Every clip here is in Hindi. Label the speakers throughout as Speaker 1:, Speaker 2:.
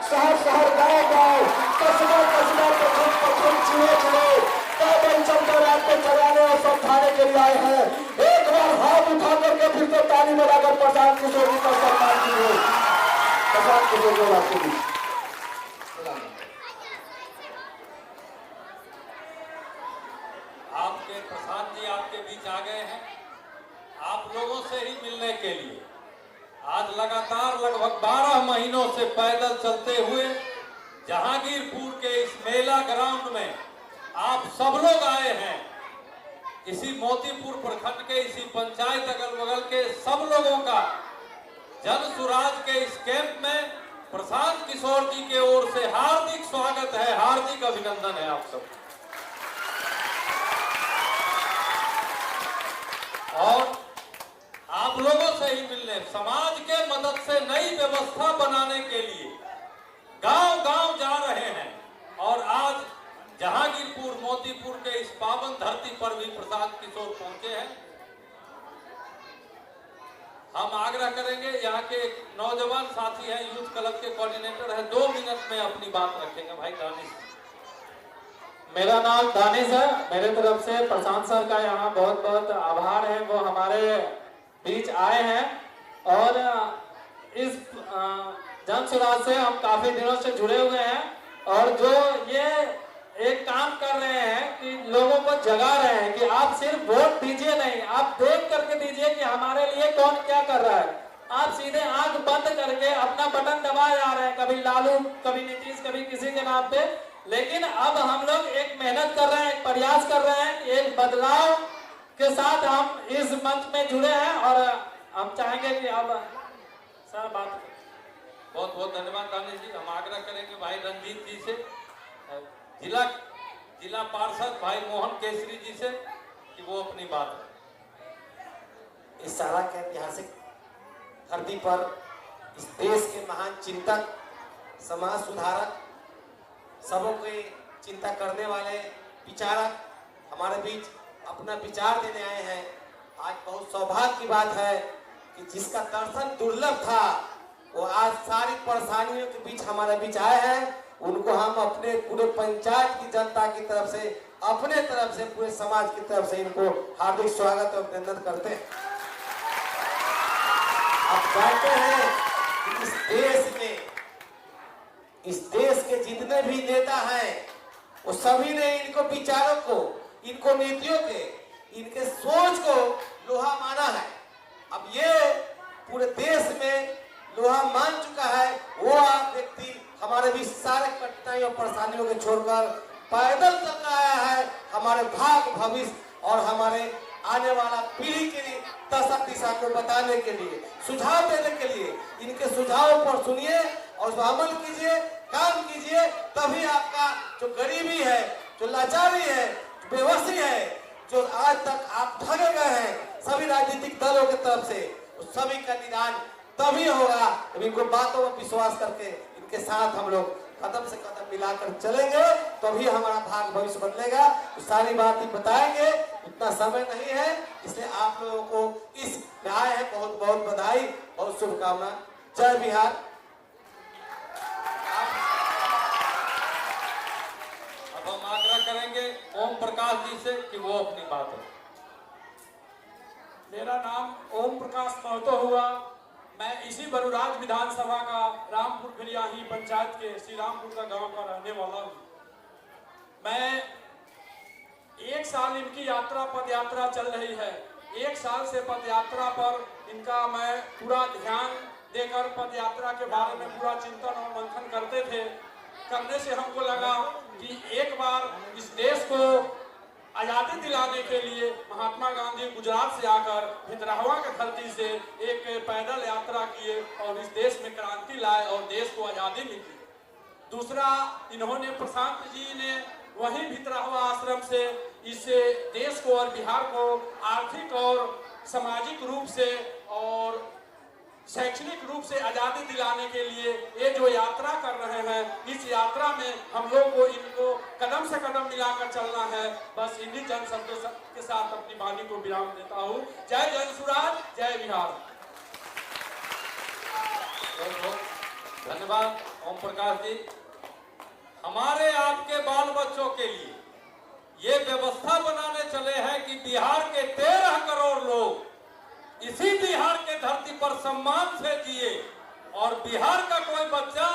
Speaker 1: शहर शहर गांव गांव कस्बा कस्बा प्रखंड प्रखंड जिले जिले पैदल चलकर आपको जगाने और समझाने के लिए आए हैं। एक बार हाथ उठा करके फिर से ताली बजाकर प्रशांत किशोर जी का सम्मान कीजिए। प्रशांत किशोर जी आपके बीच।
Speaker 2: आपके प्रशांत जी आपके बीच आ गए हैं आप लोगों से ही मिलने के लिए। आज लगातार लगभग 12 महीनों से पैदल चलते हुए जहांगीरपुर के इस मेला ग्राउंड में आप सब लोग आए हैं। इसी मोतीपुर प्रखंड के इसी पंचायत अगल बगल के सब लोगों का जन सुराज के इस कैंप में प्रशांत किशोर जी के ओर से हार्दिक स्वागत है, हार्दिक अभिनंदन है आप सब। और आप लोगों से ही मिलने, समाज के मदद से नई व्यवस्था बनाने के लिए गांव गांव जा रहे हैं। और आज जहांगीरपुर मोतीपुर के इस पावन धरती पर भी प्रशांत किशोर पहुंचे हैं। हम आग्रह करेंगे, यहाँ के नौजवान साथी हैं, यूथ क्लब के कोऑर्डिनेटर हैं, 2 मिनट में अपनी बात रखेंगे। भाई दानिश।
Speaker 3: मेरा नाम दानिश है। मेरे तरफ से प्रशांत सर का यहाँ बहुत बहुत आभार है, वो हमारे बीच आए हैं और इस जन सुराज से हम काफी दिनों से जुड़े हुए हैं। और जो ये एक काम कर रहे हैं कि लोगों को जगा रहे हैं कि आप सिर्फ वोट दीजिए नहीं, आप देख करके दीजिए कि हमारे लिए कौन क्या कर रहा है। आप सीधे आंख बंद करके अपना बटन दबाए जा रहे हैं, कभी लालू, कभी नीतीश, कभी किसी के नाम पे। लेकिन अब हम लोग एक मेहनत कर रहे हैं, एक प्रयास कर रहे हैं, एक बदलाव के साथ हम इस मंच में जुड़े हैं और हम चाहेंगे कि अब सर बात।
Speaker 2: बहुत बहुत धन्यवाद दानिश जी। हम आग्रह करेंगे भाई रंजीत जी से, जिला पार्षद भाई मोहन केसरी जी से कि वो अपनी बात करें।
Speaker 1: इस सारा के ऐतिहासिक धरती पर इस देश के महान चिंतक, समाज सुधारक, सबों के चिंता करने वाले विचारक हमारे बीच अपना विचार देने आए हैं। आज बहुत सौभाग्य की बात है कि जिसका दर्शन दुर्लभ था वो आज सारी परेशानियों के बीच हमारे बीच आए हैं। उनको हम अपने पूरे पंचायत की जनता की तरफ से, अपने तरफ से, पूरे समाज की तरफ से इनको हार्दिक स्वागत और अभिनंदन करते हैं। आप जानते हैं कि इस देश के जितने भी नेता हैं वो सभी ने इनको विचारों को, इनको नीतियों के, इनके सोच को लोहा माना है। अब ये पूरे देश में लोहा मान चुका है। वो आप व्यक्ति हमारे भी सारे कठिनाइयों परेशानियों को छोड़कर पैदल चल आया है, हमारे भाग भविष्य और हमारे आने वाला पीढ़ी के लिए दशा दिशा को बताने के लिए, सुझाव देने के लिए। इनके सुझावों पर सुनिए और उस अमल कीजिए, काम कीजिए, तभी आपका जो गरीबी है, जो लाचारी है, जो बेबसी है, जो आज तक आप ठगे गए हैं सभी राजनीतिक दलों की तरफ से, उस सभी का निदान तभी होगा जब इनको बातों में विश्वास करके इनके साथ हम लोग कदम से कदम मिलाकर चलेंगे, तभी हमारा भाग भविष्य बदलेगा। तो सारी बात ही बताएंगे, उतना समय नहीं है, इसलिए आप लोगों को इस आए हैं बहुत बहुत बधाई, बहुत शुभकामना। जय बिहार।
Speaker 2: अब हम आग्रह करेंगे ओम प्रकाश जी से कि वो अपनी बात रखें।
Speaker 4: मेरा नाम ओम प्रकाश महतो हुआ। मैं इसी बरुराज विधानसभा का रामपुर फिरियाही पंचायत के श्री रामपुर का गांव का रहने वाला हूँ। मैं 1 साल इनकी यात्रा पद यात्रा चल रही है। 1 साल से पद यात्रा पर इनका मैं पूरा ध्यान देकर पद यात्रा के बारे में पूरा चिंतन और मंथन करते थे। करने से हमको लगा कि एक बार इस देश को आज़ादी दिलाने के लिए महात्मा गांधी गुजरात से आकर भितरहवा के धरती से एक पैदल यात्रा किए और इस देश में क्रांति लाए और देश को आज़ादी मिली। दूसरा, इन्होंने प्रशांत जी ने वहीं भितरहवा आश्रम से इस देश को और बिहार को आर्थिक और सामाजिक रूप से और शैक्षणिक रूप से आज़ादी दिलाने के लिए ये जो यात्रा कर रहे हैं, इस यात्रा में हम लोग को इनको कदम से कदम मिलाकर चलना है। बस इन्हीं जन शब्दों के साथ अपनी वाणी को विराम देता हूँ। जय जन सुराज, जय बिहार।
Speaker 2: बहुत बहुत धन्यवाद। ओम प्रकाश जी, हमारे आपके बाल बच्चों के लिए ये व्यवस्था बनाने चले हैं कि बिहार के 13 करोड़ लोग इसी बिहार के धरती पर सम्मान से जिए और बिहार का कोई बच्चा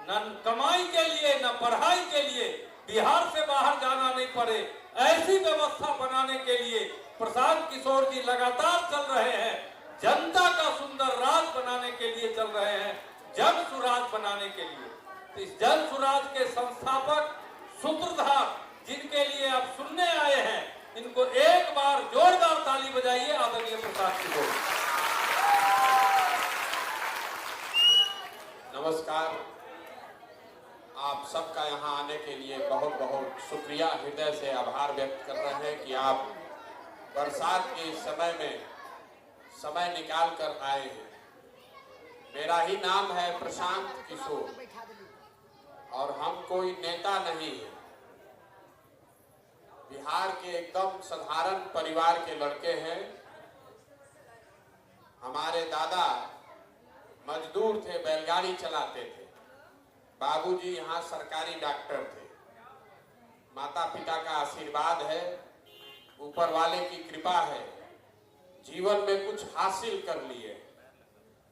Speaker 2: न कमाई के लिए न पढ़ाई के लिए बिहार से बाहर जाना नहीं पड़े। ऐसी व्यवस्था बनाने के लिए प्रशांत किशोर जी लगातार चल रहे हैं। जनता का सुंदर राज बनाने के लिए चल रहे हैं, जन सुराज बनाने के लिए। तो इस जन सुराज के संस्थापक सूत्रधार जिनके लिए आप सुनने आए हैं, इनको एक बार जोरदार ताली बजाइए। आदरणीय प्रशांत किशोर।
Speaker 5: नमस्कार। आप सबका यहाँ आने के लिए बहुत बहुत शुक्रिया, हृदय से आभार व्यक्त कर रहे हैं कि आप बरसात के समय में समय निकाल कर आए हैं। मेरा ही नाम है प्रशांत किशोर और हम कोई नेता नहीं है। बिहार के एकदम साधारण परिवार के लड़के हैं। हमारे दादा मजदूर थे, बैलगाड़ी चलाते थे। बाबूजी यहाँ सरकारी डॉक्टर थे। माता पिता का आशीर्वाद है, ऊपर वाले की कृपा है, जीवन में कुछ हासिल कर लिए।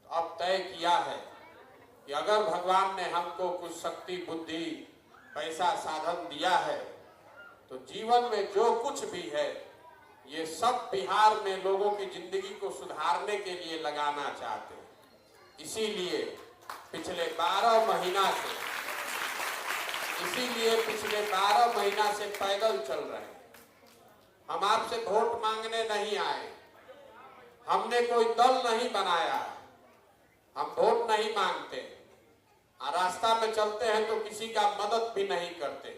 Speaker 5: तो अब तय किया है कि अगर भगवान ने हमको कुछ शक्ति, बुद्धि, पैसा, साधन दिया है तो जीवन में जो कुछ भी है ये सब बिहार में लोगों की जिंदगी को सुधारने के लिए लगाना चाहते हैं। इसीलिए पिछले 12 महीना से पैदल चल रहे हैं। हम आपसे वोट मांगने नहीं आए, हमने कोई दल नहीं बनाया, हम वोट नहीं मांगते। रास्ता में चलते हैं तो किसी का मदद भी नहीं करते।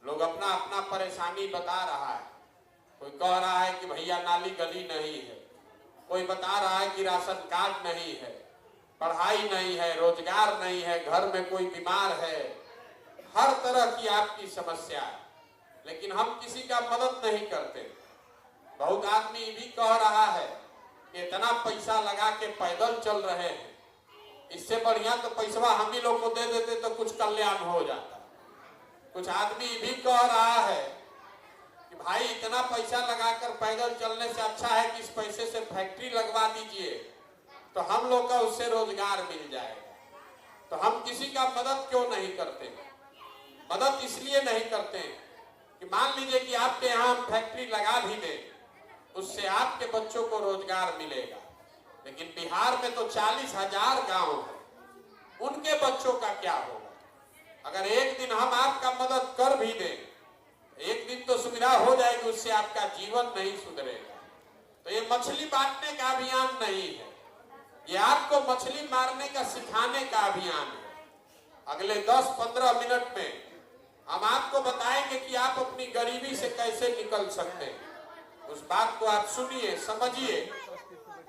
Speaker 5: लोग अपना अपना परेशानी बता रहा है। कोई कह रहा है कि भैया नाली गली नहीं है, कोई बता रहा है कि राशन कार्ड नहीं है, पढ़ाई नहीं है, रोजगार नहीं है, घर में कोई बीमार है, हर तरह की आपकी समस्या है। लेकिन हम किसी का मदद नहीं करते। बहुत आदमी भी कह रहा है कि इतना पैसा लगा के पैदल चल रहे हैं, इससे बढ़िया तो पैसा हम ही लोग को दे देते तो कुछ कल्याण हो जाता। कुछ आदमी भी कह रहा है कि भाई इतना पैसा लगाकर पैदल चलने से अच्छा है कि इस पैसे से फैक्ट्री लगवा दीजिए तो हम लोग का उससे रोजगार मिल जाएगा। तो हम किसी का मदद क्यों नहीं करते? मदद इसलिए नहीं करते कि मान लीजिए कि आपके यहाँ हम फैक्ट्री लगा भी दें, उससे आपके बच्चों को रोजगार मिलेगा। लेकिन बिहार में तो 40,000 गांव है, उनके बच्चों का क्या होगा? अगर एक दिन हम आपका मदद कर भी दें, एक दिन तो सुविधा हो जाएगी, उससे आपका जीवन नहीं सुधरेगा। तो ये मछली बांटने का अभियान नहीं है, ये आपको मछली मारने का सिखाने का अभियान है। अगले 10-15 मिनट में हम आपको बताएंगे कि आप अपनी गरीबी से कैसे निकल सकते हैं। उस बात को आप सुनिए, समझिए,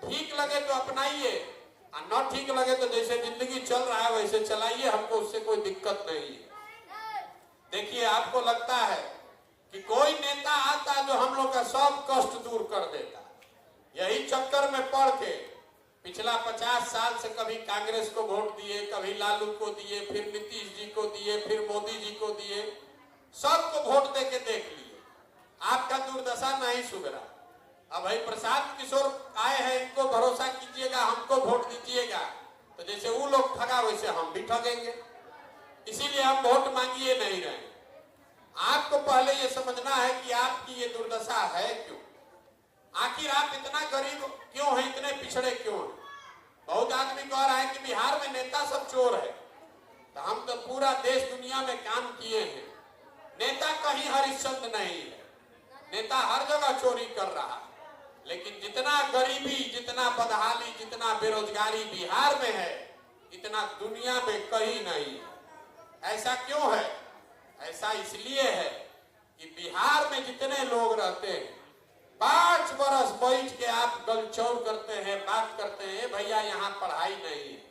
Speaker 5: ठीक लगे तो अपनाइए और न ठीक लगे तो जैसे जिंदगी चल रहा है वैसे चलाइए, हमको उससे कोई दिक्कत नहीं है। देखिए, आपको लगता है कि कोई नेता आता जो हम लोग का सब कष्ट दूर कर देता। यही चक्कर में पड़ के पिछला 50 साल से कभी कांग्रेस को वोट दिए, कभी लालू को दिए, फिर नीतीश जी को दिए, फिर मोदी जी को दिए, सबको वोट दे के देख लिए, आपका दुर्दशा नहीं सुधरा। अब भाई प्रशांत किशोर आए हैं, इनको भरोसा कीजिएगा, हमको वोट दीजिएगा, तो जैसे वो लोग ठगा वैसे हम भी ठगेंगे। इसीलिए हम वोट मांगिए नहीं रहे। आपको पहले ये समझना है कि आपकी ये दुर्दशा है क्यों, आखिर आप इतना गरीब क्यों हैं, इतने पिछड़े क्यों हैं। बहुत आदमी कह रहा है कि बिहार में नेता सब चोर है, तो हम तो पूरा देश दुनिया में काम किए हैं। नेता कहीं हरिश्चंद्र नहीं है, नेता हर जगह चोरी कर रहा है। लेकिन जितना गरीबी, जितना बदहाली, जितना बेरोजगारी बिहार में है, इतना दुनिया में कहीं नहीं है। ऐसा क्यों है? ऐसा इसलिए है कि बिहार में जितने लोग रहते हैं, 5 बरस बैठ के आप गलचौर करते हैं, बात करते हैं, ए भैया यहाँ पढ़ाई नहीं है,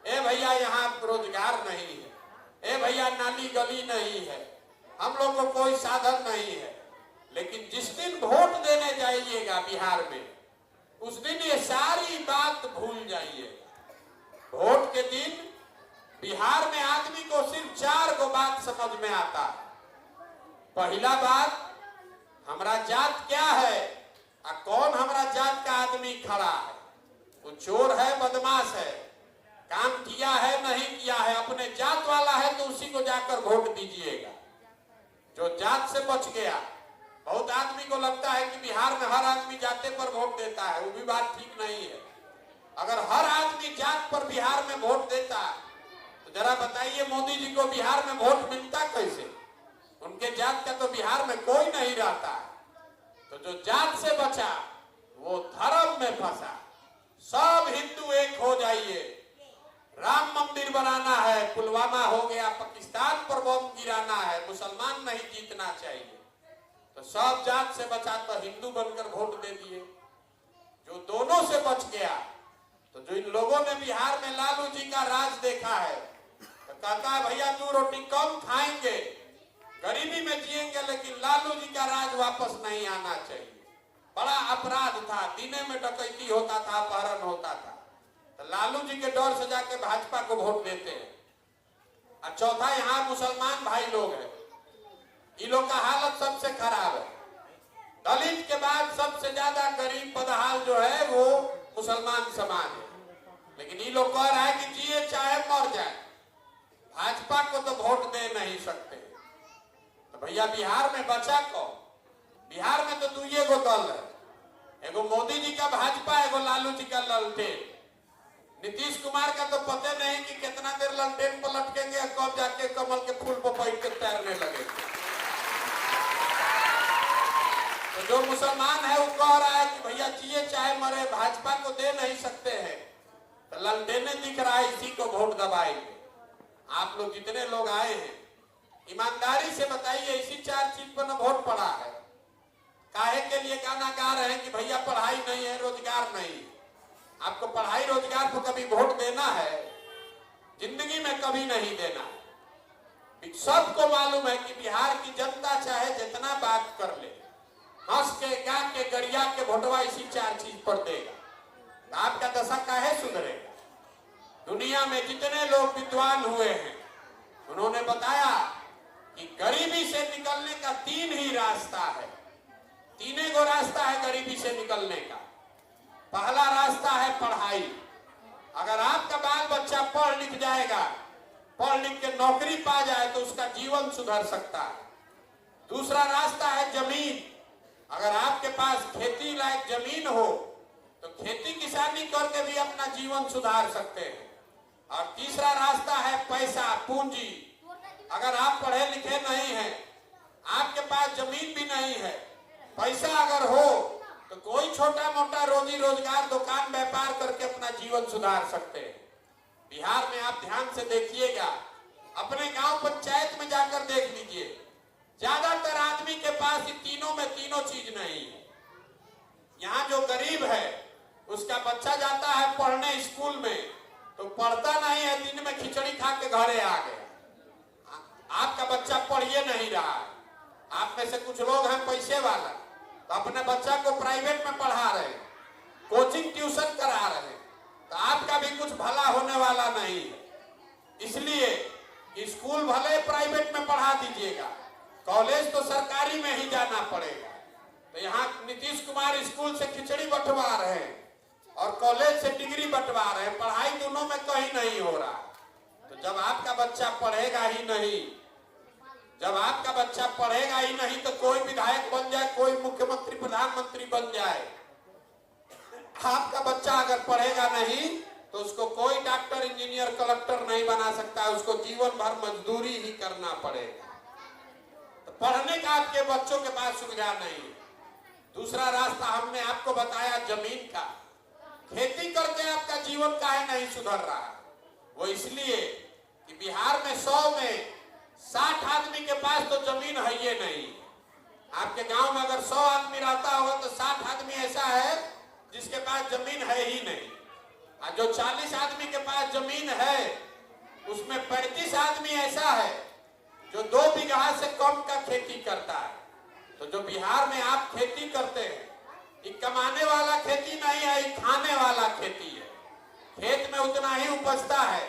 Speaker 5: ए भैया यहाँ रोजगार नहीं है, ए भैया नाली गली नहीं है, हम लोग को कोई साधन नहीं है। लेकिन जिस दिन वोट देने जाइएगा बिहार में, उस दिन ये सारी बात भूल जाइएगा। वोट के दिन बिहार में आदमी को सिर्फ 4 गो बात समझ में आता है। पहला बात, हमारा जात क्या है और कौन हमारा जात का आदमी खड़ा है। वो चोर है, बदमाश है, काम किया है नहीं किया है, अपने जात वाला है तो उसी को जाकर वोट दीजिएगा। जो जात से बच गया, बहुत आदमी को लगता है कि बिहार में हर आदमी जाते पर वोट देता है, वो भी बात ठीक नहीं है। अगर हर आदमी जात पर बिहार में वोट देता तो जरा बताइए मोदी जी को बिहार में वोट मिलता कैसे? उनके जात का तो बिहार में कोई नहीं रहता है। तो जो जात से बचा वो धर्म में फंसा। सब हिंदू एक हो जाइए, राम मंदिर बनाना है, पुलवामा हो गया, पाकिस्तान पर बम गिराना है, मुसलमान नहीं जीतना चाहिए, तो सब जात से बचा तो हिंदू बनकर वोट दे दिए। जो दोनों से बच गया, तो जो इन लोगों ने बिहार में लालू जी का राज देखा है, तो कहता है भैया 2 रोटी कम खाएंगे, गरीबी में जिएंगे, लेकिन लालू जी का राज वापस नहीं आना चाहिए। बड़ा अपराध था, दिने में डकैती होता था, अपहरण होता था, तो लालू जी के डर से जाके भाजपा को वोट देते हैं। और चौथा, यहाँ मुसलमान भाई लोग हैं, इन लोग का हालत सबसे खराब है। दलित के बाद सबसे ज्यादा गरीब बदहाल जो है वो मुसलमान समाज है। लेकिन ये लोग कह रहा है कि जिए चाहे मर जाए, भाजपा को तो वोट दे नहीं सकते। तो भैया बिहार में बचा कौन? बिहार में तो 2 गो दल है, एगो मोदी जी का भाजपा, एगो लालू जी का ललटेन। नीतीश कुमार का तो पता नहीं कि कितना देर ललटेन पर लटकेंगे और कब जाके कमल के फूल पर बैठ के तैरने लगेंगे। तो जो मुसलमान है वो कह रहा है कि भैया जिए चाहे मरे, भाजपा को दे नहीं सकते हैं, तो ललटेने दिख रहा है, इसी को वोट दबाएंगे। आप लोग जितने लोग आए हैं, ईमानदारी से बताइए, इसी 4 चीज पर न वोट पड़ा है। काहे के लिए गाना गा रहे हैं कि भैया पढ़ाई नहीं है, रोजगार नहीं। आपको पढ़ाई रोजगार को कभी वोट देना है? जिंदगी में कभी नहीं देना है। सबको मालूम है कि बिहार की जनता चाहे जितना बात कर ले, हंस के, गा के, गरिया के वोटवा इसी 4 चीज पर देगा। तो आपका दशा काहे सुधरेगा? दुनिया में जितने लोग विद्वान हुए हैं, उन्होंने बताया कि गरीबी से निकलने का 3 ही रास्ता है। 3 गो रास्ता है गरीबी से निकलने का। पहला रास्ता है पढ़ाई। अगर आपका बाल बच्चा पढ़ लिख जाएगा, पढ़ लिख के नौकरी पा जाए, तो उसका जीवन सुधर सकता है। दूसरा रास्ता है जमीन। अगर आपके पास खेती लायक जमीन हो तो खेती किसानी करके भी अपना जीवन सुधार सकते हैं। और तीसरा रास्ता है पैसा, पूंजी। अगर आप पढ़े लिखे नहीं हैं, आपके पास जमीन भी नहीं है, पैसा अगर हो तो कोई छोटा मोटा रोजी रोजगार, दुकान व्यापार करके अपना जीवन सुधार सकते हैं। बिहार में आप ध्यान से देखिएगा, अपने गांव पंचायत में जाकर देख लीजिए, ज्यादातर आदमी के पास इन तीनों में तीनों चीज नहीं है। यहाँ जो गरीब है उसका बच्चा जाता है पढ़ने स्कूल में, तो पढ़ता नहीं है, दिन में खिचड़ी खा के घरे आ गया। आपका बच्चा पढ़िए नहीं रहा है। आप में से कुछ लोग हैं पैसे वाला, तो अपने बच्चा को प्राइवेट में पढ़ा रहे हैं, कोचिंग ट्यूशन करा रहे हैं, तो आपका भी कुछ भला होने वाला नहीं है। इसलिए स्कूल भले प्राइवेट में पढ़ा दीजिएगा, कॉलेज तो सरकारी में ही जाना पड़ेगा। तो यहाँ नीतीश कुमार स्कूल से खिचड़ी बंटवा रहे हैं और कॉलेज से डिग्री बंटवा रहे हैं, पढ़ाई दोनों में कहीं नहीं हो रहा। तो जब आपका बच्चा पढ़ेगा ही नहीं, जब आपका बच्चा पढ़ेगा ही नहीं, तो कोई विधायक बन जाए, कोई मुख्यमंत्री प्रधानमंत्री बन जाए, आपका बच्चा अगर पढ़ेगा नहीं तो उसको कोई डॉक्टर, इंजीनियर, कलेक्टर नहीं बना सकता, उसको जीवन भर मजदूरी ही करना पड़ेगा। तो पढ़ने का आपके बच्चों के पास सुविधा नहीं है। दूसरा रास्ता हमने आपको बताया जमीन का। खेती करके आपका जीवन काहे नहीं सुधर रहा? वो इसलिए कि बिहार में 100 में 60 आदमी के पास तो जमीन है ही नहीं। आपके गांव में अगर 100 आदमी रहता होगा तो 60 आदमी ऐसा है जिसके पास जमीन है ही नहीं। और जो 40 आदमी के पास जमीन है उसमें 35 आदमी ऐसा है जो 2 बीघा से कम का खेती करता है। तो जो बिहार में आप खेती करते हैं, ये कमाने वाला खेती नहीं है, ये खाने वाला खेती है। खेत में उतना ही उपजता है,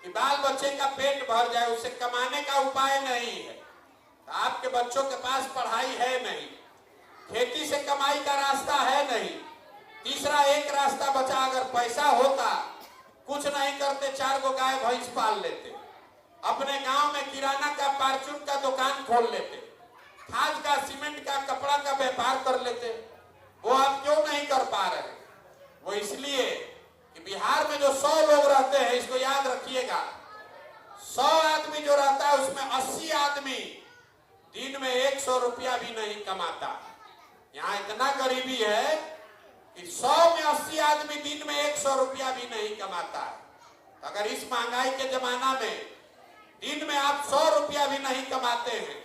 Speaker 5: कि बाल बच्चे का पेट भर जाए, उसे कमाने का उपाय नहीं है। तो आपके बच्चों के पास पढ़ाई है नहीं, खेती से कमाई का रास्ता है नहीं। तीसरा एक रास्ता बचा, अगर पैसा होता कुछ नहीं करते, 4 गो गाय भैंस पाल लेते, अपने गांव में किराना का परचून का दुकान खोल लेते, खाद का, सीमेंट का, कपड़ा का व्यापार कर लेते। वो आप क्यों नहीं कर पा रहे? वो इसलिए कि बिहार में जो 100 लोग रहते हैं, इसको याद रखिएगा, 100 आदमी जो रहता है उसमें 80 आदमी दिन में 100 रुपया भी नहीं कमाता। यहाँ इतना गरीबी है कि 100 में 80 आदमी दिन में 100 रुपया भी नहीं कमाता है। अगर इस महंगाई के जमाना में दिन में आप 100 रुपया भी नहीं कमाते हैं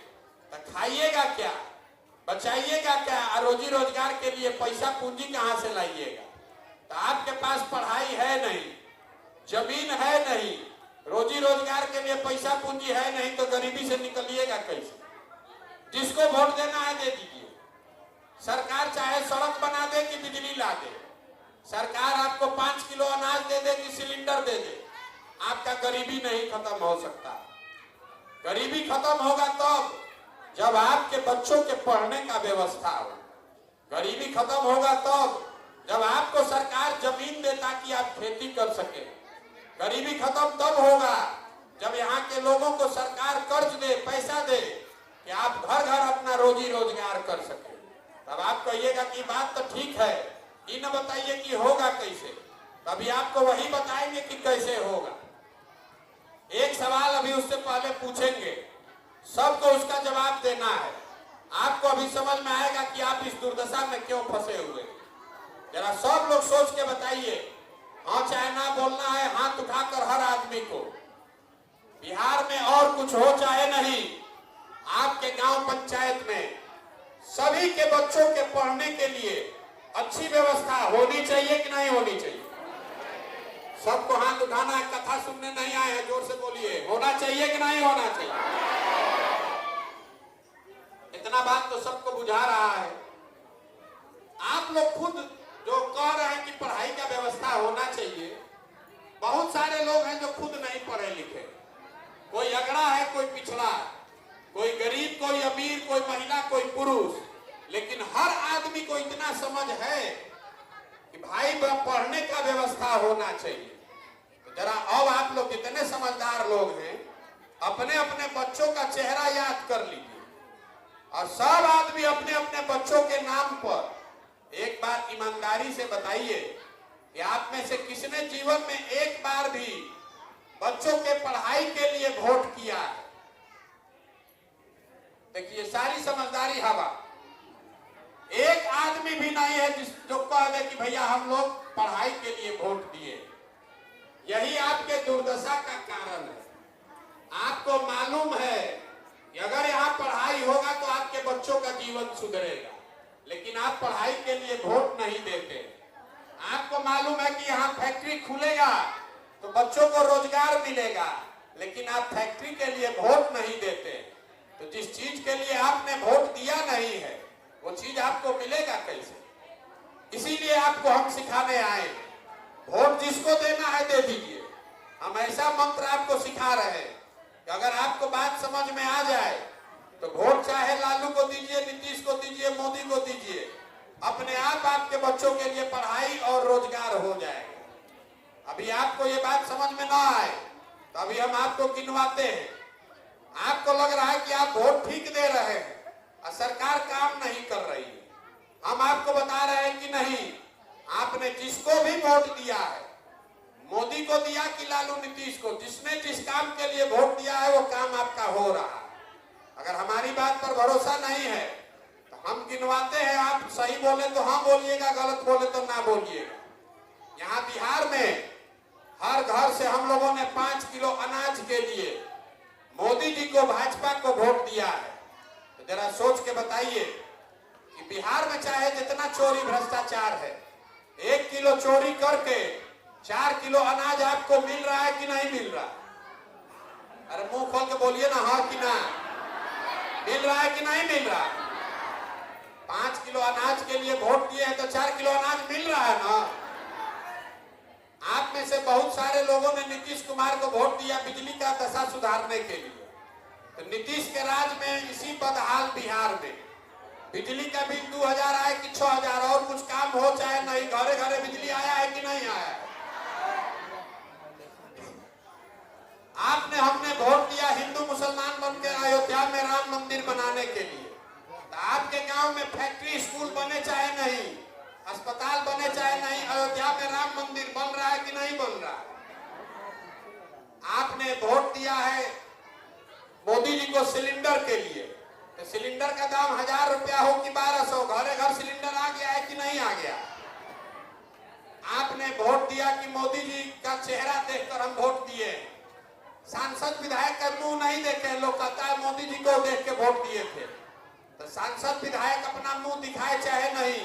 Speaker 5: तो खाइएगा क्या, बचाइएगा क्या, रोजी रोजगार के लिए पैसा पूंजी कहां से लाइएगा? तो आपके पास पढ़ाई है नहीं, जमीन है नहीं, रोजी रोजगार के लिए पैसा पूंजी है नहीं, तो गरीबी से निकलिएगा कैसे? जिसको वोट देना है दे दीजिए। सरकार चाहे सड़क बना दे कि बिजली ला दे, सरकार आपको 5 किलो अनाज दे दे कि सिलेंडर दे दे, आपका गरीबी नहीं खत्म हो सकता। गरीबी खत्म होगा तब जब आपके बच्चों के पढ़ने का व्यवस्था हो। गरीबी खत्म होगा तब जब आपको सरकार जमीन दे ताकि आप खेती कर सके। गरीबी खत्म तब होगा जब यहाँ के लोगों को सरकार कर्ज दे, पैसा दे कि आप घर घर अपना रोजी रोजगार कर सके। तब आप कहिएगा कि बात तो ठीक है, ये न बताइए कि होगा कैसे, तभी आपको वही बताएंगे कि कैसे होगा। एक सवाल अभी उससे पहले पूछेंगे, सबको उसका जवाब देना है। आपको अभी समझ में आएगा कि आप इस दुर्दशा में क्यों फंसे हुए। जरा सब लोग सोच के बताइए, हाँ चाहे ना बोलना है, हाथ उठाकर हर आदमी को। बिहार में और कुछ हो चाहे नहीं, आपके गांव पंचायत में सभी के बच्चों के पढ़ने के लिए अच्छी व्यवस्था होनी चाहिए कि नहीं होनी चाहिए? सबको हाथ उठाना है, कथा सुनने नहीं आए हैं, जोर से बोलिए, होना चाहिए कि नहीं होना चाहिए? इतना बात तो सबको बुझा रहा है। आप लोग खुद जो कह रहे हैं कि पढ़ाई का व्यवस्था होना चाहिए, बहुत सारे लोग हैं जो खुद नहीं पढ़े लिखे, कोई अगड़ा है, कोई पिछड़ा, कोई गरीब, कोई अमीर, कोई महिला, कोई पुरुष, लेकिन हर आदमी को इतना समझ है कि भाई पढ़ने का व्यवस्था होना चाहिए। तो जरा अब आप लोग इतने समझदार लोग हैं, अपने अपने बच्चों का चेहरा याद कर लीजिए और सब आदमी अपने अपने बच्चों के नाम पर एक बात ईमानदारी से बताइए कि आप में से किसने जीवन में एक बार भी बच्चों के पढ़ाई के लिए वोट किया है? देखिए सारी समझदारी हवा, एक आदमी भी नहीं है जो कह दे कि भैया हम लोग पढ़ाई के लिए वोट दिए। यही आपके दुर्दशा का कारण है। आपको मालूम है कि अगर यहाँ पढ़ाई होगा तो आपके बच्चों का जीवन सुधरेगा, लेकिन आप पढ़ाई के लिए वोट नहीं देते। आपको मालूम है कि यहाँ फैक्ट्री खुलेगा तो बच्चों को रोजगार मिलेगा, लेकिन आप फैक्ट्री के लिए वोट नहीं देते। तो जिस चीज के लिए आपने वोट दिया नहीं है वो चीज आपको मिलेगा कैसे? इसीलिए आपको हम सिखाने आए, वोट जिसको देना है दे दीजिए। हम ऐसा मंत्र आपको सिखा रहे हैं कि अगर आपको बात समझ में आ जाए तो वोट चाहे लालू को दीजिए, नीतीश को दीजिए, मोदी को दीजिए, अपने आप आपके बच्चों के लिए पढ़ाई और रोजगार हो जाएगा। अभी आपको ये बात समझ में ना आए तो अभी हम आपको गिनवाते हैं। आपको लग रहा है कि आप वोट ठीक दे रहे हैं और सरकार काम नहीं कर रही है। हम आपको बता रहे हैं कि नहीं, आपने जिसको भी वोट दिया है, मोदी को दिया कि लालू नीतीश को, जिसने जिस काम के लिए वोट दिया है वो काम आपका हो रहा है। अगर हमारी बात पर भरोसा नहीं है तो हम गिनवाते हैं, आप सही बोले तो हाँ बोलिएगा, गलत बोले तो ना बोलिएगा। यहाँ बिहार में हर घर से हम लोगों ने 5 किलो अनाज के लिए मोदी जी को, भाजपा को वोट दिया है। तो जरा सोच के बताइए कि बिहार में चाहे जितना चोरी भ्रष्टाचार है, 1 किलो चोरी करके 4 किलो अनाज आपको मिल रहा है कि नहीं मिल रहा? अरे मुंह खोल के बोलिए ना, हाँ कि ना, मिल रहा है कि नहीं मिल रहा? 5 किलो अनाज के लिए वोट दिए हैं तो 4 किलो अनाज मिल रहा है ना? आप में से बहुत सारे लोगों ने नीतीश कुमार को वोट दिया बिजली का दशा सुधारने के लिए। तो नीतीश के राज में इसी बदहाल बिहार में बिजली का बिल 2000 आए कि 6000 और कुछ काम हो चाहे नहीं, घरे घरे बिजली आया है कि नहीं आया है। आपने हमने वोट दिया हिंदू मुसलमान बन के अयोध्या में राम मंदिर बनाने के लिए। तो आपके गांव में फैक्ट्री स्कूल बने चाहे नहीं, अस्पताल बने चाहे नहीं, अयोध्या में राम मंदिर बन रहा है कि नहीं बन रहा। आपने वोट दिया है मोदी जी को सिलेंडर के लिए। तो सिलेंडर का दाम 1000 रुपया हो कि 1200, घरे घर सिलेंडर आ गया है कि नहीं आ गया। आपने वोट दिया कि मोदी जी का चेहरा देखकर हम वोट दिए। सांसद विधायक का मुंह नहीं देखे, लोग कहता है मोदी जी को देख के वोट दिए थे। तो सांसद विधायक अपना मुंह दिखाए चाहे नहीं,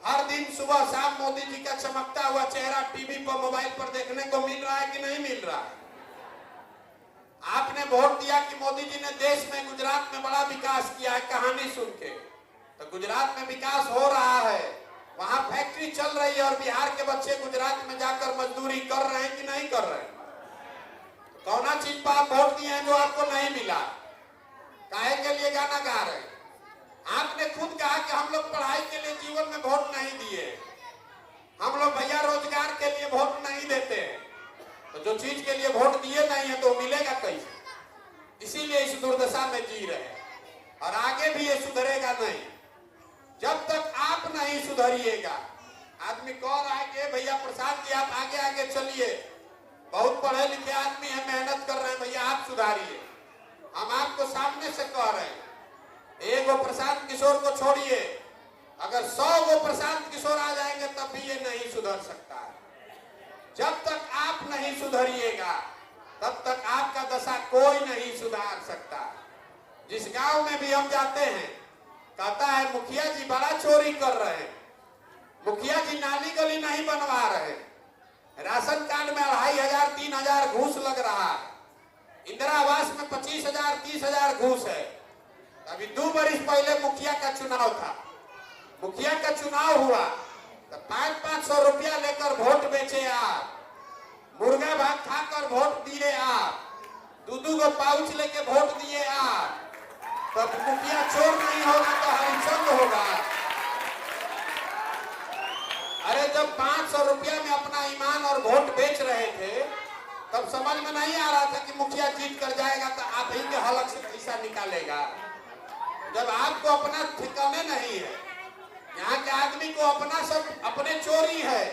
Speaker 5: हर दिन सुबह शाम मोदी जी का चमकता हुआ चेहरा टीवी पर मोबाइल पर देखने को मिल रहा है कि नहीं मिल रहा है। आपने वोट दिया कि मोदी जी ने देश में गुजरात में बड़ा विकास किया है, कहानी सुन के। तो गुजरात में विकास हो रहा है, वहां फैक्ट्री चल रही है और बिहार के बच्चे गुजरात में जाकर मजदूरी कर रहे हैं कि नहीं कर रहे हैं। कौना चीज पर आप वोट दिए हैं जो आपको नहीं मिला, काहे के लिए गाना गा रहे हैं। आपने खुद कहा कि हम लोग पढ़ाई के लिए जीवन में वोट नहीं दिए, हम लोग भैया रोजगार के लिए वोट नहीं देते हैं। तो जो चीज के लिए वोट दिए नहीं है तो मिलेगा कैसे। इसीलिए इस दुर्दशा में जी रहे हैं और आगे भी ये सुधरेगा नहीं जब तक आप नहीं सुधरिएगा। आदमी कह रहा है कि भैया प्रसाद जी आप आगे आगे चलिए, बहुत पढ़े लिखे आदमी है, मेहनत कर रहे हैं, भैया आप सुधारिए। हम आपको सामने से कह रहे हैं, एक वो प्रशांत किशोर को छोड़िए, अगर 100 वो प्रशांत किशोर आ जाएंगे तब भी ये नहीं सुधर सकता है। जब तक आप नहीं सुधरिएगा तब तक आपका दशा कोई नहीं सुधार सकता। जिस गांव में भी हम जाते हैं कहता है मुखिया जी बड़ा चोरी कर रहे हैं, मुखिया जी नाली गली नहीं बनवा रहे, राशन कार्ड में 2500 3000 घूस लग रहा है, इंदिरा आवास में 25,000 30,000 घूस है। अभी 2 बरस पहले मुखिया का चुनाव था, मुखिया का चुनाव हुआ तो 500-500 रुपया लेकर वोट बेचे आप, मुर्गा भात खाकर वोट दिए आप, 2-2 गो पाउच लेके वोट दिए आप। तब मुखिया चोर नहीं होगा तो हरिचंद होगा। अरे जब 500 रुपया में अपना ईमान और वोट बेच रहे थे तब समझ में नहीं आ रहा था कि मुखिया जीत कर जाएगा तो आप ही के हलक से पैसा निकालेगा। जब आपको अपना ठिकाने नहीं है, यहाँ के आदमी को अपना सब अपने चोरी है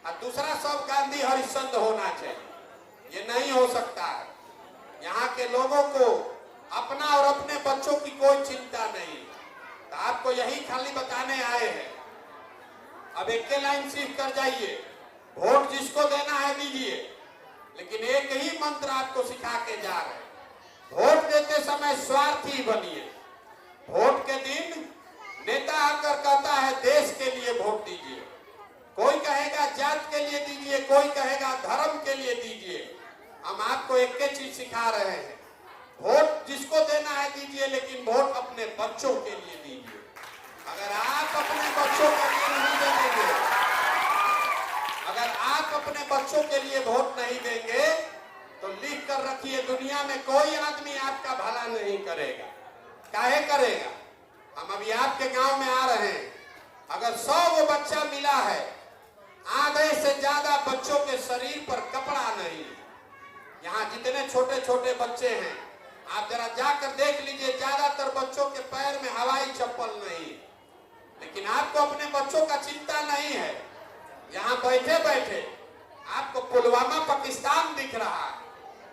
Speaker 5: और दूसरा सब गांधी हरिश्चंद्र होना चाहिए, ये नहीं हो सकता है। यहाँ के लोगों को अपना और अपने बच्चों की कोई चिंता नहीं। तो आपको यही खाली बताने आए हैं। अब एक लाइन सीख कर जाइए, वोट जिसको देना है दीजिए, लेकिन एक ही मंत्र आपको सिखा के जा रहे हैं, वोट देते समय स्वार्थी बनिए। वोट के दिन नेता आकर कहता है देश के लिए वोट दीजिए, कोई कहेगा जात के लिए दीजिए, कोई कहेगा धर्म के लिए दीजिए। हम आपको एक चीज सिखा रहे हैं, वोट जिसको देना है दीजिए, लेकिन वोट अपने बच्चों के लिए दीजिए। अगर आप अपने बच्चों के लिए नहीं देंगे, अगर आप अपने बच्चों के लिए वोट नहीं देंगे तो लिख कर रखिए, दुनिया में कोई आदमी आपका भला नहीं करेगा। काहे करेगा? हम अभी आपके गांव में आ रहे हैं, अगर 100 वो बच्चा मिला है, आधे से ज्यादा बच्चों के शरीर पर कपड़ा नहीं। यहाँ जितने छोटे छोटे बच्चे हैं आप जरा जाकर देख लीजिए, ज्यादातर बच्चों के पैर में हवाई चप्पल नहीं। लेकिन आपको अपने बच्चों का चिंता नहीं है। यहाँ बैठे बैठे आपको पुलवामा पाकिस्तान दिख रहा है,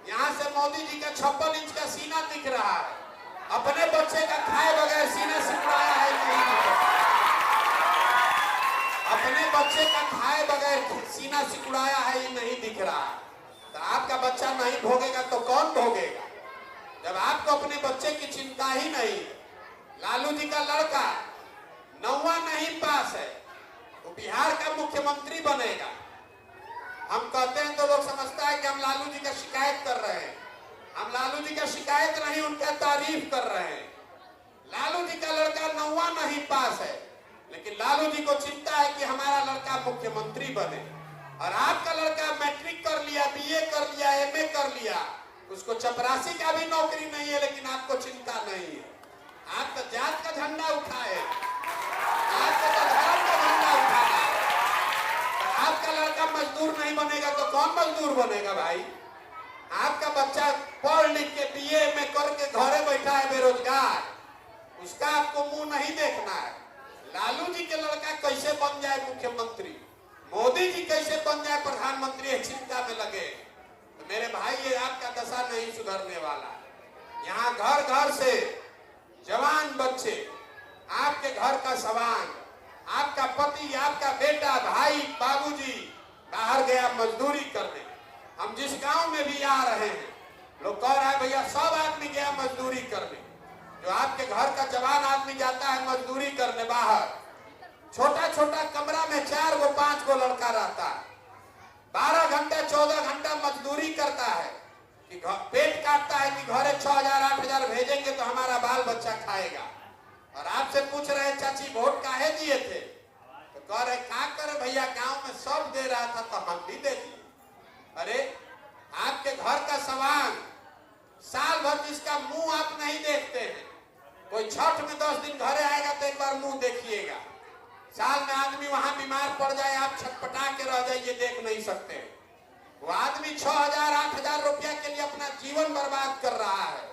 Speaker 5: यहाँ से मोदी जी का 56 इंच का सीना दिख रहा है। अपने बच्चे का खाए बगैर सीना सिकुड़ाया है नहीं, अपने बच्चे का खाए बगैर सीना सिकुड़ाया है ये नहीं दिख रहा। तो आपका बच्चा नहीं भोगेगा तो कौन भोगेगा? जब आपको अपने बच्चे की चिंता ही नहीं। लालू जी का लड़का 9वां नहीं पास है, वो बिहार का मुख्यमंत्री बनेगा। हम कहते हैं तो लोग समझता है कि हम लालू जी का शिकायत कर रहे हैं। हम लालू जी का शिकायत नहीं, उनका तारीफ कर रहे हैं। लालू जी का लड़का 9वां नहीं पास है, लेकिन लालू जी को चिंता है कि हमारा लड़का मुख्यमंत्री बने। और आपका लड़का मैट्रिक कर लिया, बीए कर लिया, एमए कर लिया, उसको चपरासी का भी नौकरी नहीं है, लेकिन आपको चिंता नहीं है। आप तो जात का झंडा उठाए, आपको तो धर्म का झंडा उठाना। आपका लड़का मजदूर नहीं बनेगा तो कौन मजदूर बनेगा भाई? आपका बच्चा पढ़ लिख के बीए में करके घरे बैठा है बेरोजगार, उसका आपको मुंह नहीं देखना है। लालू जी के लड़का कैसे बन जाए मुख्यमंत्री, मोदी जी कैसे बन जाए प्रधानमंत्री, चिंता में लगे। तो मेरे भाई ये आपका दशा नहीं सुधरने वाला। यहाँ घर घर से जवान बच्चे, आपके घर का सवांग, आपका पति, आपका बेटा, भाई, बाबूजी बाहर गया मजदूरी करने। हम जिस गांव में भी आ रहे हैं, लोग कह रहा है भैया सब आदमी गया मजदूरी करने। जो आपके घर का जवान आदमी जाता है मजदूरी करने बाहर, छोटा छोटा कमरा में 4 गो 5 गो लड़का रहता है, 12 घंटा 14 घंटा मजदूरी करता है कि पेट काटता है कि घरे 6000 8000 भेजेंगे तो हमारा बाल बच्चा खाएगा। और आपसे पूछ रहे चाची वोट काहे दिए थे, तो कह रहे क्या करे भैया गांव में सब दे रहा था तो हम भी दे दिए। अरे आपके घर का सवाल साल भर जिसका मुंह आप नहीं देखते हैं, कोई छठ में 10 दिन घरे आएगा तो एक बार मुंह देखिएगा। साल में आदमी वहां बीमार पड़ जाए, आप छटपटा के रह जाइए, देख नहीं सकते। वो आदमी 6000 8000 रुपया के लिए अपना जीवन बर्बाद कर रहा है।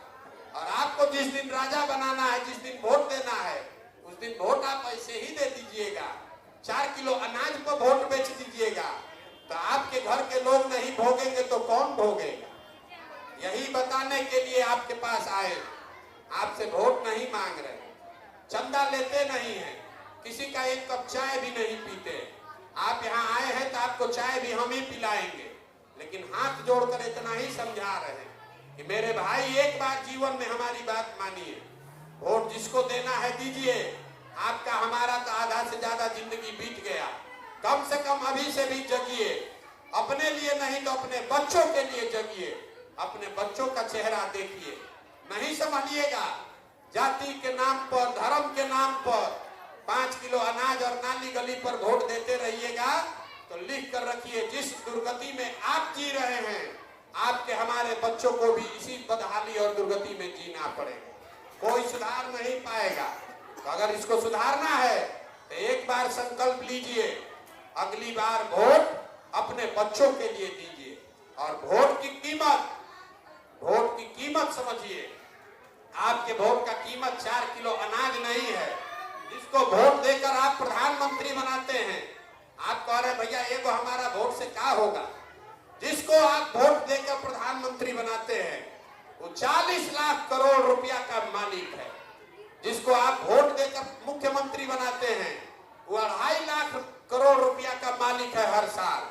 Speaker 5: और आपको जिस दिन राजा बनाना है, जिस दिन वोट देना है, उस दिन वोट आप ऐसे ही दे दीजिएगा। 4 किलो अनाज पर वोट बेच दीजिएगा, तो आपके घर के लोग नहीं भोगेंगे तो कौन भोगेगा? यही बताने के लिए आपके पास आए। आपसे वोट नहीं मांग रहे, चंदा लेते नहीं है, किसी का एक कप चाय भी नहीं पीते। आप यहाँ आए हैं तो आपको चाय भी हम ही पिलाएंगे, लेकिन हाथ जोड़कर इतना ही समझा रहे हैं कि मेरे भाई एक बार जीवन में हमारी बात मानिए। वोट जिसको देना है दीजिए। आपका हमारा तो आधा से ज्यादा जिंदगी बीत गया। कम से कम अभी से भी जगिए, अपने लिए नहीं तो अपने बच्चों के लिए जगिए। अपने बच्चों का चेहरा देखिए, नहीं समझिएगा जाति के नाम पर, धर्म के नाम पर 5 किलो अनाज और नाली गली पर वोट देते रहिएगा तो लिख कर रखिए, जिस दुर्गति में आप जी रहे हैं, आपके हमारे बच्चों को भी इसी बदहाली और दुर्गति में जीना पड़ेगा। कोई सुधार नहीं पाएगा। तो अगर इसको सुधारना है तो एक बार संकल्प लीजिए, अगली बार वोट अपने बच्चों के लिए दीजिए। और वोट की कीमत समझिए। आपके वोट का कीमत 4 किलो अनाज नहीं है। जिसको वोट देकर आप प्रधानमंत्री बनाते हैं, आप कह रहे भैया एगो हमारा वोट से क्या होगा। जिसको आप वोट देकर प्रधानमंत्री बनाते हैं वो 40 लाख करोड़ रुपया का मालिक है। जिसको आप वोट देकर मुख्यमंत्री बनाते हैं वो 2.5 लाख करोड़ रुपया का मालिक है हर साल।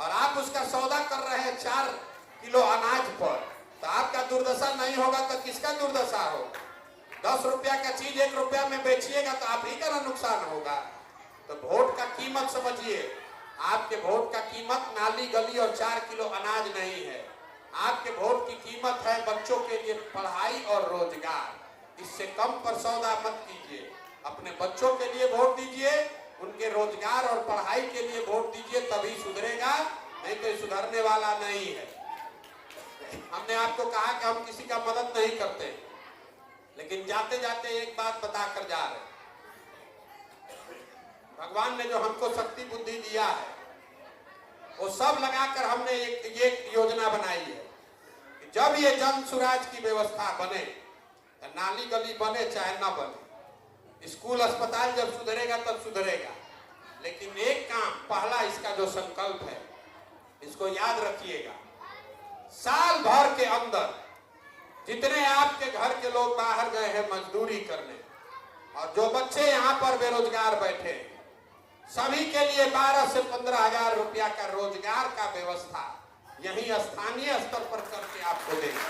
Speaker 5: और आप उसका सौदा कर रहे हैं 4 किलो अनाज पर, तो आपका दुर्दशा नहीं होगा तो किसका दुर्दशा होगा? 10 रुपया का चीज 1 रुपया में बेचिएगा तो आप ही का ना नुकसान होगा। तो वोट का कीमत समझिए। आपके वोट का कीमत नाली गली और 4 किलो अनाज नहीं है। आपके वोट की कीमत है बच्चों के लिए पढ़ाई और रोजगार। इससे कम पर सौदा मत कीजिए। अपने बच्चों के लिए वोट दीजिए, उनके रोजगार और पढ़ाई के लिए वोट दीजिए, तभी सुधरेगा, नहीं तो सुधरने वाला नहीं है। हमने आपको कहा कि हम किसी का मदद नहीं करते, लेकिन जाते जाते एक बात बताकर जा रहे। भगवान ने जो हमको शक्ति बुद्धि दिया है वो सब लगाकर हमने एक योजना बनाई है कि जब ये जन सुराज की व्यवस्था बने, नाली गली बने चाहे ना बने, स्कूल अस्पताल जब सुधरेगा तब सुधरेगा। लेकिन एक काम, पहला इसका जो संकल्प है इसको याद रखिएगा। साल भर के अंदर जितने आपके घर के लोग बाहर गए हैं मजदूरी करने, और जो बच्चे यहाँ पर बेरोजगार बैठे, सभी के लिए 12 से 15 हजार रुपया का रोजगार का व्यवस्था यही स्थानीय स्तर पर करके आपको देंगे।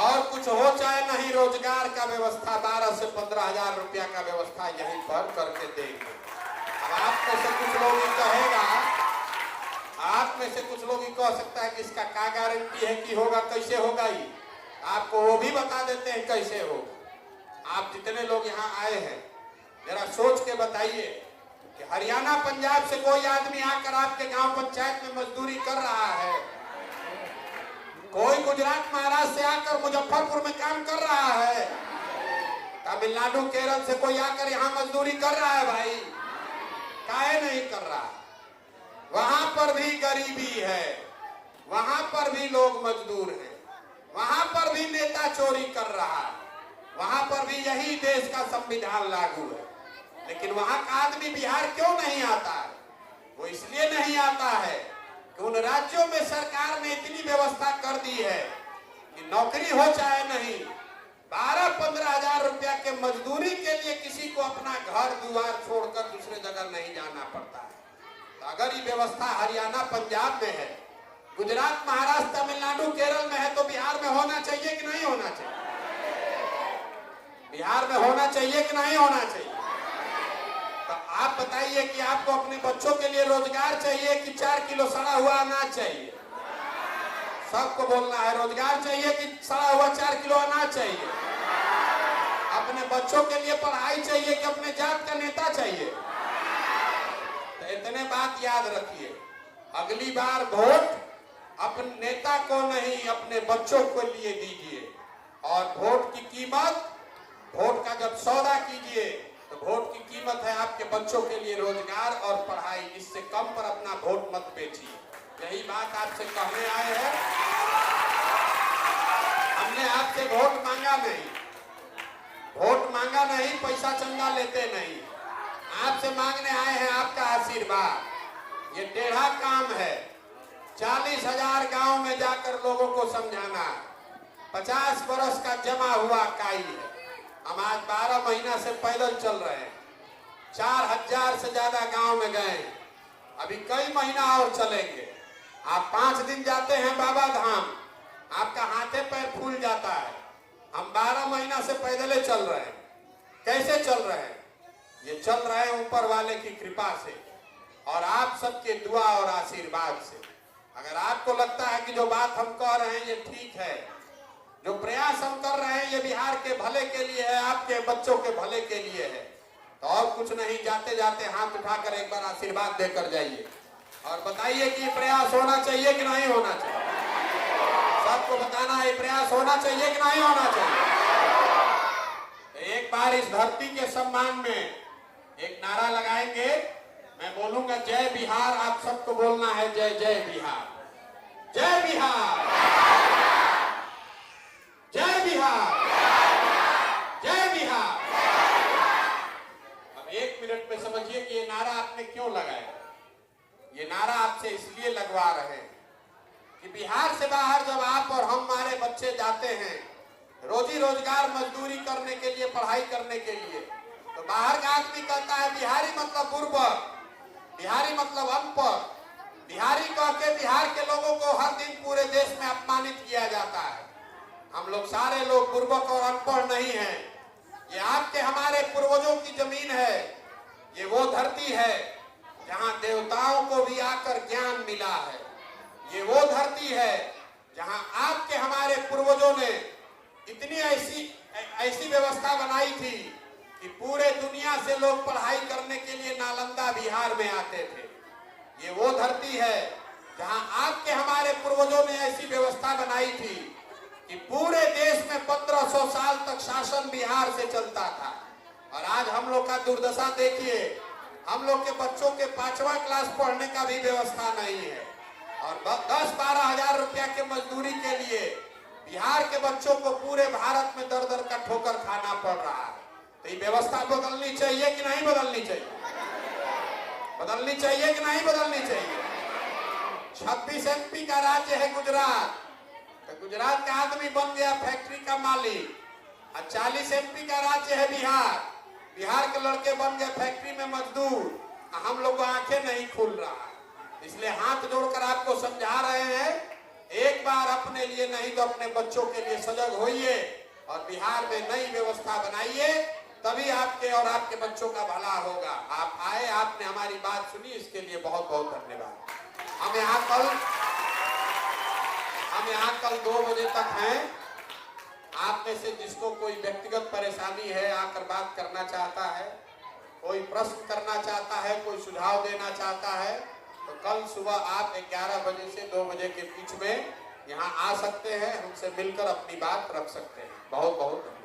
Speaker 5: और कुछ हो चाहे नहीं, रोजगार का व्यवस्था 12 से 15 हजार रुपया का व्यवस्था यहीं पर करके देंगे। अब आप में से कुछ लोग ही कहेगा, आप में से कुछ लोग ही कह सकता है कि इसका क्या गारंटी है कि होगा, कैसे होगा। ही आपको वो भी बता देते हैं कैसे होगा। आप जितने लोग यहाँ आए हैं जरा सोच के बताइए कि हरियाणा पंजाब से कोई आदमी आकर आपके गांव पंचायत में मजदूरी कर रहा है, कोई गुजरात महाराष्ट्र से आकर मुजफ्फरपुर में काम कर रहा है, तमिलनाडु केरल से कोई आकर यहाँ मजदूरी कर रहा है भाई? काहे नहीं कर रहा? वहां पर भी गरीबी है, वहां पर भी लोग मजदूर हैं, वहां पर भी नेता चोरी कर रहा है, वहां पर भी यही देश का संविधान लागू है। लेकिन वहां का आदमी बिहार क्यों नहीं आता है? वो इसलिए नहीं आता है कि उन राज्यों में सरकार ने इतनी व्यवस्था कर दी है कि नौकरी हो चाहे नहीं, 12-15 हजार रुपया के मजदूरी के लिए किसी को अपना घर द्वार छोड़कर दूसरे जगह नहीं जाना पड़ता है। तो अगर ये व्यवस्था हरियाणा पंजाब में है, गुजरात महाराष्ट्र तमिलनाडु केरल में है, तो बिहार में होना चाहिए कि नहीं होना चाहिए? बिहार में होना चाहिए कि नहीं होना चाहिए? तो आप बताइए कि आपको अपने बच्चों के लिए रोजगार चाहिए कि 4 किलो सड़ा हुआ अनाज चाहिए? सबको बोलना है, रोजगार चाहिए कि सड़ा हुआ 4 किलो अनाज चाहिए? अपने बच्चों के लिए पढ़ाई चाहिए कि अपने जात का नेता चाहिए? तो इतने बात याद रखिए, अगली बार वोट अपने नेता को नहीं अपने बच्चों को लिए दीजिए। और वोट की कीमत, वोट का जब सौदा कीजिए तो वोट की कीमत है आपके बच्चों के लिए रोजगार और पढ़ाई। इससे कम पर अपना वोट मत बेचिए। यही बात आपसे कहने आए हैं। हमने आपसे वोट मांगा नहीं, वोट मांगा नहीं, पैसा चंदा लेते नहीं, आपसे मांगने आए हैं आपका आशीर्वाद। ये टेढ़ा काम है। 40,000 गांव में जाकर लोगों को समझाना, 50 बरस का जमा हुआ काई है। हम आज 12 महीना से पैदल चल रहे हैं, 4,000 से ज्यादा गांव में गए, अभी कई महीना और चलेंगे। आप 5 दिन जाते हैं बाबा धाम, आपका हाथे पैर फूल जाता है। हम 12 महीना से पैदल चल रहे हैं। कैसे चल रहे हैं? ये चल रहे हैं ऊपर वाले की कृपा से और आप सबके दुआ और आशीर्वाद से। अगर आपको लगता है कि जो बात हम कह रहे हैं ये ठीक है, जो प्रयास हम कर रहे हैं ये बिहार के भले के लिए है, आपके बच्चों के भले के लिए है, तो और कुछ नहीं, जाते जाते हाथ उठाकर एक बार आशीर्वाद देकर जाइए और बताइए कि प्रयास होना चाहिए कि नहीं होना चाहिए। सबको बताना है प्रयास होना चाहिए कि नहीं होना चाहिए। तो एक बार इस धरती के सम्मान में एक नारा लगाएंगे। मैं बोलूंगा जय बिहार, आप सबको बोलना है जय जय बिहार, जय बिहार, जय बिहार, जय बिहार। अब 1 मिनट में समझिए कि ये नारा आपने क्यों लगाया। ये नारा आपसे इसलिए लगवा रहे हैं कि बिहार से बाहर जब आप और हमारे बच्चे जाते हैं रोजी रोजगार मजदूरी करने के लिए, पढ़ाई करने के लिए, तो बाहर का आदमी कहता है बिहारी मतलब बुर्बक, बिहारी मतलब अनपढ़, बिहारी कह के बिहार के लोगों को हर दिन पूरे देश में अपमानित किया जाता है। हम लोग सारे लोग बुर्बक और अनपढ़ नहीं हैं। ये आपके हमारे पूर्वजों की जमीन है। ये वो धरती है जहां देवताओं को भी आकर ज्ञान मिला है। ये वो धरती है जहां आपके हमारे पूर्वजों ने इतनी ऐसी व्यवस्था बनाई थी कि पूरे दुनिया से लोग पढ़ाई करने के लिए नालंदा बिहार में आते थे। ये वो धरती है जहां आपके हमारे पूर्वजों ने ऐसी व्यवस्था बनाई थी कि पूरे देश में 1500 साल तक शासन बिहार से चलता था। और आज हम लोग का दुर्दशा देखिए, हम लोग के बच्चों के 5वां क्लास पढ़ने का भी व्यवस्था नहीं है और 10-12 हजार रुपया के मजदूरी के लिए बिहार के बच्चों को पूरे भारत में दर दर का ठोकर खाना पड़ रहा है। तो ये व्यवस्था बदलनी चाहिए कि नहीं बदलनी चाहिए? बदलनी चाहिए कि नहीं बदलनी चाहिए? 26 MP का राज्य है गुजरात, तो गुजरात का आदमी बन गया फैक्ट्री का मालिक। और 40 MP का राज्य है बिहार, बिहार के लड़के बन गए फैक्ट्री में मजदूर। हम लोग को आंखें नहीं खुल रहा, इसलिए हाथ जोड़कर आपको समझा रहे हैं, एक बार अपने लिए नहीं तो अपने बच्चों के लिए सजग होइए और बिहार में नई व्यवस्था बनाइए, तभी आपके और आपके बच्चों का भला होगा। आप आए, आपने हमारी बात सुनी, इसके लिए बहुत बहुत धन्यवाद। हम यहाँ कल 2 बजे तक हैं। आप में से जिसको कोई व्यक्तिगत परेशानी है, आकर बात करना चाहता है, कोई प्रश्न करना चाहता है, कोई सुझाव देना चाहता है, तो कल सुबह आप 11 बजे से 2 बजे के बीच में यहाँ आ सकते हैं, हमसे मिलकर अपनी बात रख सकते हैं। बहुत बहुत धन्यवाद।